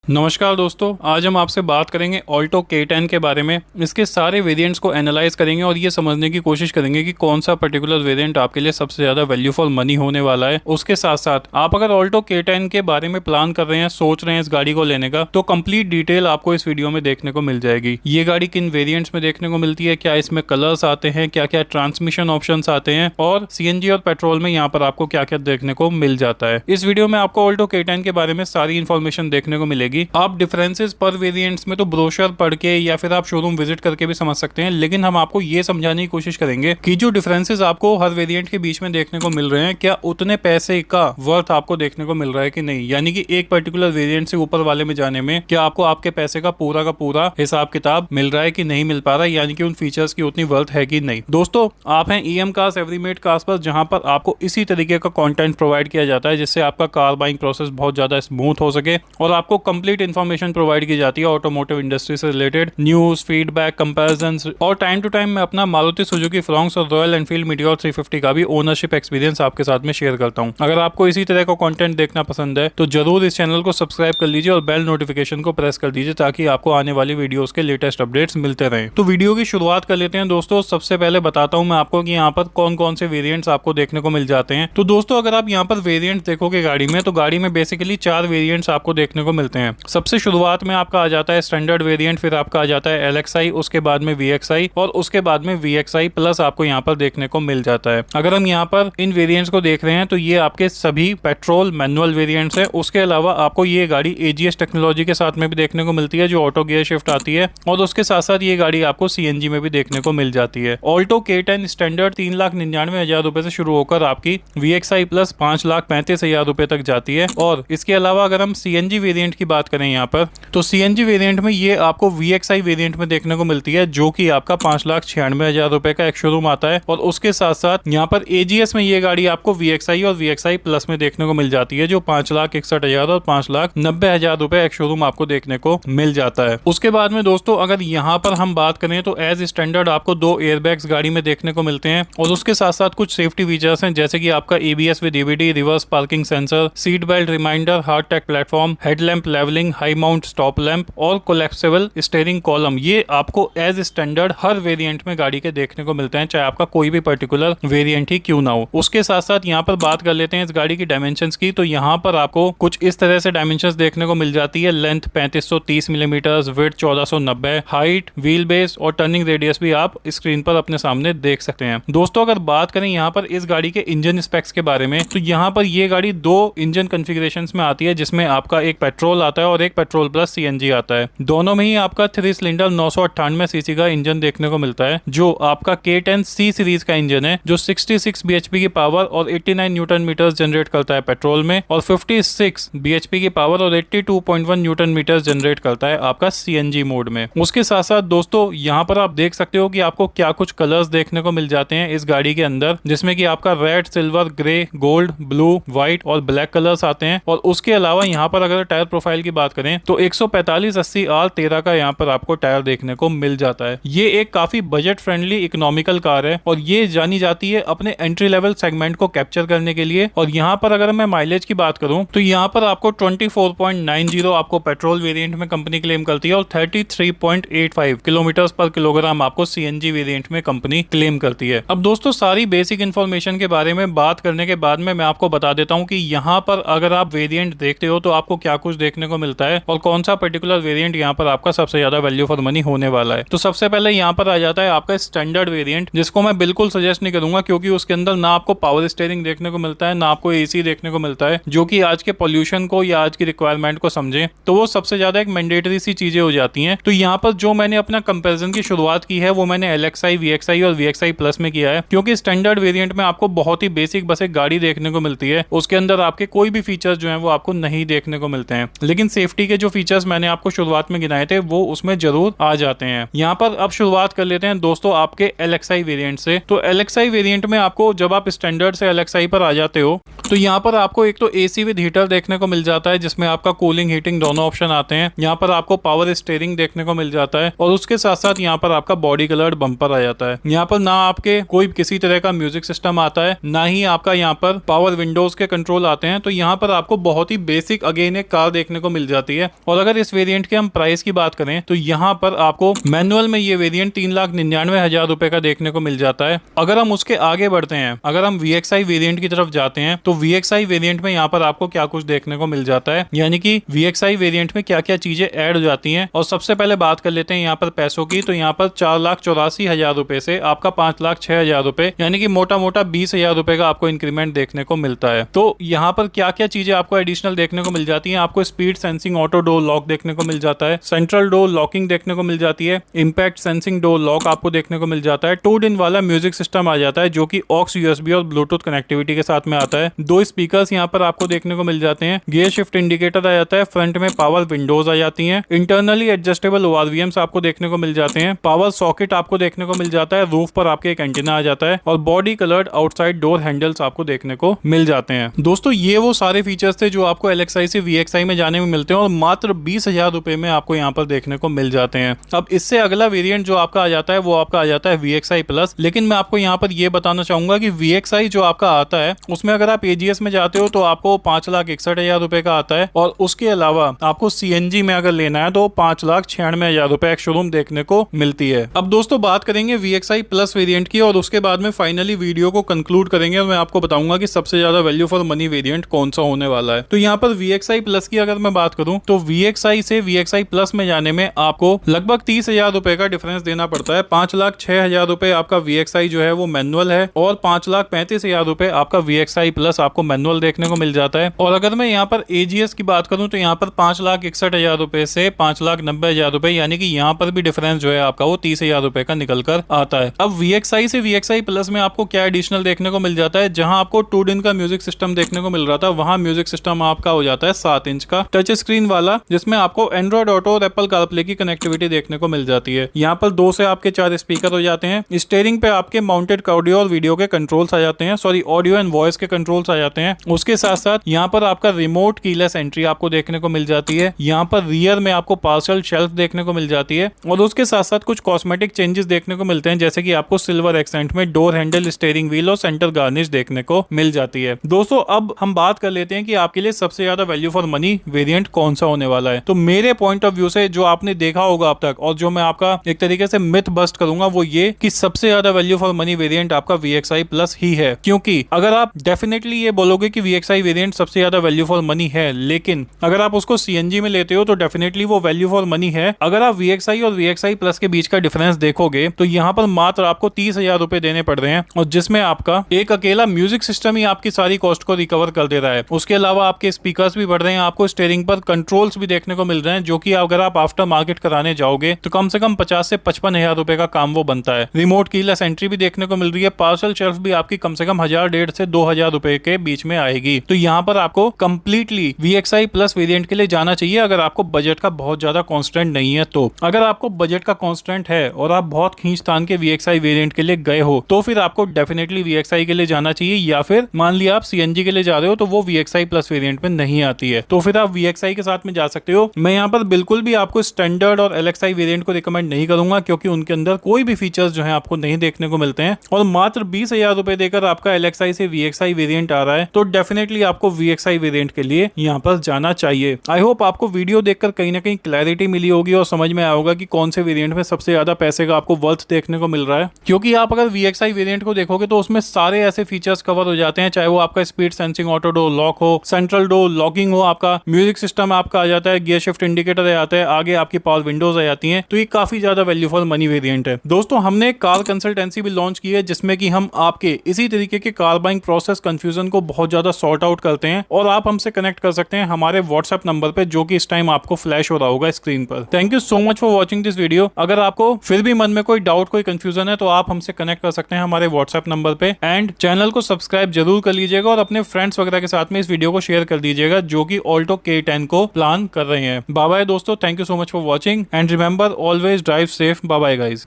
नमस्कार दोस्तों, आज हम आपसे बात करेंगे ऑल्टो K10 के बारे में। इसके सारे वेरिएंट्स को एनालाइज करेंगे और ये समझने की कोशिश करेंगे कि कौन सा पर्टिकुलर वेरिएंट आपके लिए सबसे ज़्यादा वैल्यू फॉर मनी होने वाला है। उसके साथ साथ आप अगर ऑल्टो K10 के बारे में प्लान कर रहे हैं, सोच रहे हैं इस गाड़ी को लेने का, तो कंप्लीट डिटेल आपको इस वीडियो में देखने को मिल जाएगी। ये गाड़ी किन वेरियंट्स में देखने को मिलती है, क्या इसमें कलर्स आते हैं, क्या क्या ट्रांसमिशन ऑप्शन आते हैं और CNG और पेट्रोल में यहाँ पर आपको क्या क्या देखने को मिल जाता है। इस वीडियो में आपको ऑल्टो K10 के बारे में सारी इन्फॉर्मेशन देखने को मिलेगी। आप डिफरेंसेस पर वेरिएंट्स में तो ब्रोशर पढ़ के या फिर आप शोरूम विजिट करके भी समझ सकते हैं, लेकिन हम आपको ये समझाने की कोशिश करेंगे कि जो डिफरेंसेस आपको हर वेरिएंट के बीच में देखने को मिल रहे हैं, क्या उतने पैसे का वर्थ आपको देखने को मिल रहा है कि नहीं। यानी कि एक पर्टिकुलर वेरिएंट से ऊपर वाले में जाने में क्या आपको आपके पैसे का पूरा हिसाब किताब मिल रहा है कि नहीं मिल पा रहा है, यानी कि उन फीचर्स की उतनी वर्थ है कि नहीं। दोस्तों, आप हैं EM कार्स एवरीमेड कार्स पर, जहां पर आपको इसी तरीके का कंटेंट प्रोवाइड किया जाता है जिससे आपका कार बाइंग प्रोसेस बहुत ज्यादा स्मूथ हो सके और आपको कंप्लीट इन्फॉर्मेशन प्रोवाइड की जाती है ऑटोमोटिव इंडस्ट्री से रिलेटेड, न्यूज, फीडबैक, कंपैरिजंस और टाइम टू टाइम मैं अपना मारुति सुजुकी फ्रोंक्स और रॉयल एनफील्ड मीटियोर 350 का भी ओनरशिप एक्सपीरियंस आपके साथ में शेयर करता हूं। अगर आपको इसी तरह का कंटेंट देखना पसंद है तो जरूर इस चैनल को सब्सक्राइब कर लीजिए और बेल नोटिफिकेशन को प्रेस कर दीजिए ताकि आपको आने वाली वीडियोस के लेटेस्ट अपडेट्स मिलते रहें। तो वीडियो की शुरुआत कर लेते हैं दोस्तों। सबसे पहले बताता हूं मैं आपको कि यहाँ पर कौन कौन से वेरिएंट्स आपको देखने को मिल जाते हैं। तो दोस्तों, अगर आप यहाँ पर वेरिएंट देखोगे गाड़ी में, तो गाड़ी में बेसिकली 4 वेरिएंट्स आपको देखने को मिलते हैं। सबसे शुरुआत में आपका आ जाता है स्टैंडर्ड वेरिएंट, फिर आपका आ जाता है LXI, उसके बाद में VXI और उसके बाद में VXI प्लस आपको यहाँ पर देखने को मिल जाता है। अगर हम यहाँ पर इन वेरिएंट्स को देख रहे हैं तो ये आपके सभी पेट्रोल मैनुअल वेरिएंट्स हैं। उसके अलावा आपको ये गाड़ी AGS टेक्नोलॉजी के साथ में भी देखने को मिलती है जो ऑटो गियर शिफ्ट आती है, और उसके साथ साथ ये गाड़ी आपको CNG में भी देखने को मिल जाती है। ऑल्टो K10 स्टैंडर्ड 3,99,000 रुपए से शुरू होकर आपकी VXI प्लस 5,35,000 रुपए तक जाती है। और इसके अलावा अगर हम CNG वेरिएंट की बात करें यहाँ पर, तो CNG वेरिएंट में ये आपको VXI वेरिएंट में देखने को मिलती है जो कि आपका 5,96,000 रुपए का एक शोरूम आता है। और उसके साथ साथ यहाँ पर AGS में ये गाड़ी आपको VXI और VXI प्लस में देखने को मिल जाती है जो 5,61,000 और 5,90,000 रुपए एक शोरूम आपको देखने को मिल जाता है। उसके बाद में दोस्तों, अगर यहाँ पर हम बात करें तो एज स्टैंडर्ड आपको 2 एयरबैग्स गाड़ी में देखने को मिलते हैं और उसके साथ साथ कुछ सेफ्टी फीचर्स हैं जैसे कि आपका ABS with EBD, reverse parking sensor, seat belt reminder, hard tack platform, headlamp levelling, high mount stop lamp और कोलैप्सिबल स्टीयरिंग कॉलम। ये आपको एज स्टैंडर्ड हर वेरिएंट में गाड़ी के देखने को मिलते हैं, चाहे आपका कोई भी पर्टिकुलर वेरिएंट ही क्यों ना हो। उसके साथ साथ यहाँ पर बात कर लेते हैं इस गाड़ी की डायमेंशंस की। तो यहाँ पर आपको कुछ इस तरह से डायमेंशंस देखने को मिल जाती है। Length 3530 millimetre, width 1490, height, wheel base और टर्निंग रेडियस भी आप स्क्रीन पर अपने सामने देख सकते हैं। दोस्तों, अगर बात करें यहाँ पर इस गाड़ी के इंजन स्पेक्स के बारे में, तो यहाँ पर ये गाड़ी 2 इंजन कॉन्फ़िगरेशंस में आती है जिसमें आपका एक पेट्रोल आता है और एक पेट्रोल प्लस CNG आता है। दोनों में ही आपका 3 सिलेंडर 998 सीसी का इंजन देखने को मिलता है जो आपका K10C सीरीज का इंजन है जो 66 bhp की पावर और 89 न्यूटन मीटर्स जनरेट करता है पेट्रोल में और 56 bhp की पावर और 82.1 न्यूटन मीटर्स जनरेट करता है आपका CNG मोड में। उसके साथ साथ दोस्तों, यहाँ पर आप देख सकते हो कि आपको क्या कुछ कलर्स देखने को मिल जाते हैं इस गाड़ी के अंदर, जिसमें कि आपका red, silver, grey, gold, blue, white और ब्लैक कलर्स आते हैं। और उसके अलावा यहाँ पर अगर टायर प्रोफाइल की बात करें तो 145/80 R13 का यहाँ पर आपको टायर देखने को मिल जाता है। ये एक काफी बजट फ्रेंडली इकोनॉमिकल कार है और ये जानी जाती है अपने एंट्री लेवल सेगमेंट को कैप्चर करने के लिए। और यहाँ पर अगर मैं माइलेज की बात करूं तो यहाँ पर आपको 24.90 आपको पेट्रोल वेरिएंट में कंपनी क्लेम करती है और 33.85 किलोमीटर पर किलोग्राम आपको CNG वेरिएंट में कंपनी क्लेम करती है। अब दोस्तों, सारी बेसिक इन्फॉर्मेशन के बारे में बात करने के बाद में मैं आपको बता देता हूँ कि यहाँ पर अगर आप वेरिएंट देखते हो तो आपको क्या कुछ देखने को मिलता है और कौन सा पर्टिकुलर वेरिएंट यहाँ पर आपका सबसे ज्यादा वैल्यू फॉर मनी होने वाला है। तो सबसे पहले यहाँ पर आ जाता है आपका स्टैंडर्ड वेरिएंट, जिसको मैं बिल्कुल सजेस्ट नहीं करूंगा क्योंकि उसके अंदर ना आपको पावर स्टीयरिंग देखने को मिलता है, ना आपको AC देखने को मिलता है, जो कि आज के पॉल्यूशन को या आज की रिक्वायरमेंट को समझे तो वो सबसे ज्यादा एक मैंडेटरी सी चीजें हो जाती हैं। तो यहाँ पर जो मैंने अपना कंपैरिजन की शुरुआत की है वो मैंने LXI, VXI और VXI प्लस में किया है, क्योंकि स्टैंडर्ड वेरिएंट में आपको बहुत ही बेसिक बस एक गाड़ी देखने को मिलती है। उसके अंदर आपके कोई भी फीचर्स जो है वो आपको नहीं देखने को मिलते हैं, लेकिन सेफ्टी के जो फीचर्स मैंने आपको शुरुआत में गिनाए थे वो उसमें जरूर आ जाते हैं। यहाँ पर अब शुरुआत कर लेते हैं दोस्तों आपके LXI वेरिएंट से। तो LXI वेरिएंट में आपको जब आप स्टैंडर्ड से LXI पर आ जाते हो तो यहाँ पर आपको एक तो AC विद हीटर देखने को मिल जाता है जिसमें आपका कूलिंग हीटिंग दोनों ऑप्शन आते हैं। यहाँ पर आपको पावर स्टीयरिंग देखने को मिल जाता है और उसके साथ साथ यहाँ पर आपका बॉडी कलर्ड बम्पर आ जाता है। यहाँ पर ना आपके कोई किसी तरह का म्यूजिक सिस्टम आता है, ना ही आपका यहाँ पर पावर विंडोज के कंट्रोल आते हैं। तो यहाँ पर आपको बहुत ही बेसिक अगेन एक कार देखने को मिल जाती है। और अगर इस वेरिएंट के हम प्राइस की बात करें तो यहाँ पर आपको मैनुअल में ये वेरिएंट 3,99,000 रुपए का देखने को मिल जाता है। अगर हम उसके आगे बढ़ते हैं, अगर हम VXI वेरिएंट की तरफ जाते हैं तो VXI वेरिएंट में यहाँ पर आपको क्या कुछ देखने को मिल जाता है, यानी कि VXI वेरिएंट में क्या क्या चीजें ऐड हो जाती हैं। और सबसे पहले बात कर लेते हैं यहाँ पर पैसों की, तो यहाँ पर 4,84,000 रुपए से आपका 5,06,000 रुपए, यानी कि मोटा मोटा 20,000 रुपए का आपको इंक्रीमेंट देखने को मिलता है। तो यहाँ पर क्या क्या चीजें आपको एडिशनल देखने को मिल जाती हैं, आपको speed sensing auto door lock देखने को मिल जाता है, सेंट्रल डोर लॉकिंग देखने को मिल जाती है, इंपैक्ट सेंसिंग डोर लॉक आपको देखने को मिल जाता है, 2 in वाला म्यूजिक सिस्टम आ जाता है जो कि ऑक्स USB और ब्लूटूथ कनेक्टिविटी के साथ में आता है, 2 स्पीकर्स यहाँ पर आपको देखने को मिल जाते हैं, गियर शिफ्ट इंडिकेटर आ जाता है, फ्रंट में पावर विंडोज आ जाती हैं, इंटरनली एडजस्टेबल ORVMs आपको देखने को मिल जाते हैं, पावर सॉकेट आपको देखने को मिल जाता है, रूफ पर आपके एक एंटीना आ जाता है और body coloured outside door handles आपको देखने को मिल जाते हैं। दोस्तों ये वो सारे फीचर्स थे जो आपको LXI से VXI में जाने में मिलते हैं और मात्र 20,000 रुपए में आपको यहाँ पर देखने को मिल जाते हैं। अब इससे अगला वेरिएंट जो आपका आ जाता है वो आपका आ जाता है VXI प्लस, लेकिन मैं आपको यहाँ पर ये बताना चाहूंगा कि VXI जो आपका आता है उसमें अगर आप AGS में जाते हो तो आपको 5,61,000 रुपए का आता है और उसके अलावा आपको CNG में अगर लेना है तो 5,96,000 रुपए एक शोरूम देखने को मिलती है। अब दोस्तों बात करेंगे VXI प्लस वेरिएंट की और उसके बाद में फाइनली वीडियो को कंक्लूड करेंगे और मैं आपको बताऊंगा कि सबसे ज्यादा वैल्यू फॉर मनी वेरिएंट कौन सा होने वाला है। तो यहाँ पर VXI प्लस की अगर मैं बात करूं तो VXI से VXI प्लस में जाने में आपको लगभग 30,000 रुपए का डिफरेंस देना पड़ता है। 5,06,000 रुपए आपका VXI जो है वो मैनुअल है और 5,35,000 रुपए आपका VXI प्लस आपको मैनुअल देखने को मिल जाता है। और अगर मैं यहाँ पर AGS की बात करूं तो यहाँ पर 5,61,000 रुपए से 5,90,000 रुपए, यानी कि यहाँ पर भी डिफरेंस जो है आपका वो 30,000 रुपए का निकल कर आता है। अब VXI से VXI प्लस में आपको क्या एडिशनल देखने को मिल जाता है, जहां आपको 2 दिन का म्यूजिक सिस्टम देखने को मिल रहा था वहां म्यूजिक सिस्टम आपका हो जाता है 7 इंच का टच स्क्रीन वाला, जिसमें आपको एंड्रॉइड ऑटो और एप्पल कारप्ले की कनेक्टिविटी देखने को मिल जाती है। यहाँ पर 2 से आपके 4 स्पीकर हो जाते हैं, स्टीयरिंग पे आपके माउंटेड ऑडियो और वीडियो के कंट्रोल्स आ जाते हैं, सॉरी ऑडियो एंड वॉइस के कंट्रोल्स आ जाते हैं। उसके साथ साथ यहाँ पर आपका रिमोट कीलेस एंट्री आपको देखने को मिल जाती है। यहाँ पर रियर में आपको पार्सल शेल्फ देखने को मिल जाती है और उसके साथ साथ कुछ कॉस्मेटिक चेंजेस देखने को मिलते हैं, जैसे कि आपको सिल्वर एक्सेंट में डोर हैंडल, स्टीयरिंग व्हील और सेंटर गार्निश देखने को मिल जाती है। दोस्तों अब हम बात कर लेते हैं कि आपके लिए सबसे ज्यादा वैल्यू फॉर मनी वेरिएंट कौन सा होने वाला है। तो मेरे पॉइंट ऑफ व्यू से जो आपने देखा होगा अब तक और जो मैं आपका एक तरीके से मिथ बस्ट करूंगा वो ये कि सबसे ज्यादा वैल्यू फॉर मनी वेरिएंट आपका VXI प्लस ही है। क्योंकि अगर आप डेफिनेटली ये बोलोगे कि VXI वेरिएंट सबसे ज्यादा वैल्यू फॉर मनी है, लेकिन अगर आप उसको CNG में लेते हो तो डेफिनेटली वो वैल्यू फॉर मनी है। अगर आप VXI और VXI प्लस के बीच का डिफरेंस देखोगे तो यहाँ पर मात्र आपको 30,000 रुपए देने पड़ रहे हैं और जिसमें आपका एक अकेला म्यूजिक सिस्टम ही आपकी सारी कॉस्ट को रिकवर कर दे रहा है। उसके अलावा आपके स्पीकर्स भी बढ़ रहे हैं, आपको स्टीयरिंग पर कंट्रोल्स भी देखने को मिल रहे हैं, जो कि अगर आप आफ्टर मार्केट कराने जाओगे तो कम से कम 50 से 55,000 रुपए का काम वो बनता है। रिमोट कीलेस एंट्री भी देखने को मिल रही है, पार्सल शेल्फ भी आपकी कम से कम 1,500 से 2,000 रुपए के बीच में आएगी। तो यहाँ पर आपको कंप्लीटली VXI प्लस वेरिएंट के लिए जाना चाहिए अगर आपको बजट का बहुत ज्यादा कॉन्स्टेंट नहीं है। तो अगर आपको बजट का कॉन्स्टेंट है और आप बहुत खींचतान के VXI वेरिएंट के लिए गए हो तो फिर आपको डेफिनेटली VXI के लिए जाना चाहिए, या फिर मान लिया आप CNG के लिए जा रहे हो तो वो VXI प्लस वेरिएंट में नहीं आती है तो फिर आप VXI के साथ में जा सकते हो। मैं यहाँ पर बिल्कुल भी आपको स्टैंडर्ड और LXI वेरिएंट को रिकमेंड नहीं करूंगा क्योंकि उनके अंदर कोई भी फीचर्स जो है आपको नहीं देखने को मिलते हैं और मात्र 20,000 रुपए देकर आपका LXI से VXI वेरिएंट आ रहा है तो डेफिनेटली आपको VXI वेरिएंट के लिए यहाँ पर जाना चाहिए। आई होप आपको वीडियो देखकर कहीं ना कहीं क्लैरिटी मिली होगी और समझ में आया होगा कि कौन से वेरिएंट में सबसे ज्यादा पैसे का आपको वर्थ देखने को मिल रहा है। क्योंकि आप अगर VXI वेरिएंट को देखोगे तो उसमें सारे ऐसे फीचर्स कवर हो जाते हैं, चाहे वो आपका speed sensing auto door lock हो, सेंट्रल डोर लॉकिंग हो, आपका म्यूजिक सिस्टम आपका आ जाता है, गियर शिफ्ट इंडिकेटर आ जाता है, आगे आपकी पावर विंडोज आ जाती हैं। तो ये काफी ज्यादा वैल्यू फॉर मनी वेरिएंट है। दोस्तों हमने कार कंसल्टेंसी भी लॉन्च की है जिसमें कि हम आपके इसी तरीके के कार बाइंग प्रोसेस कंफ्यूजन को बहुत ज्यादा सॉर्ट आउट करते हैं और आप हमसे कनेक्ट कर सकते हैं हमारे व्हाट्सएप नंबर पे जो कि इस टाइम आपको फ्लैश हो रहा होगा स्क्रीन पर। Thank you so much for watching this video. अगर आपको फिर भी मन में कोई डाउट, कोई कंफ्यूजन है तो आप हमसे कनेक्ट कर सकते हैं हमारे व्हाट्सएप नंबर पे एंड चैनल को सब्सक्राइब जरूर कर लीजिएगा और अपने फ्रेंड्स वगैरह के साथ में इस वीडियो को शेयर कर दीजिएगा जो कि ऑल्टो K10 को प्लान कर रहे हैं। बाय बाय दोस्तों, thank you so much for watching and remember always drive safe. Bye bye guys.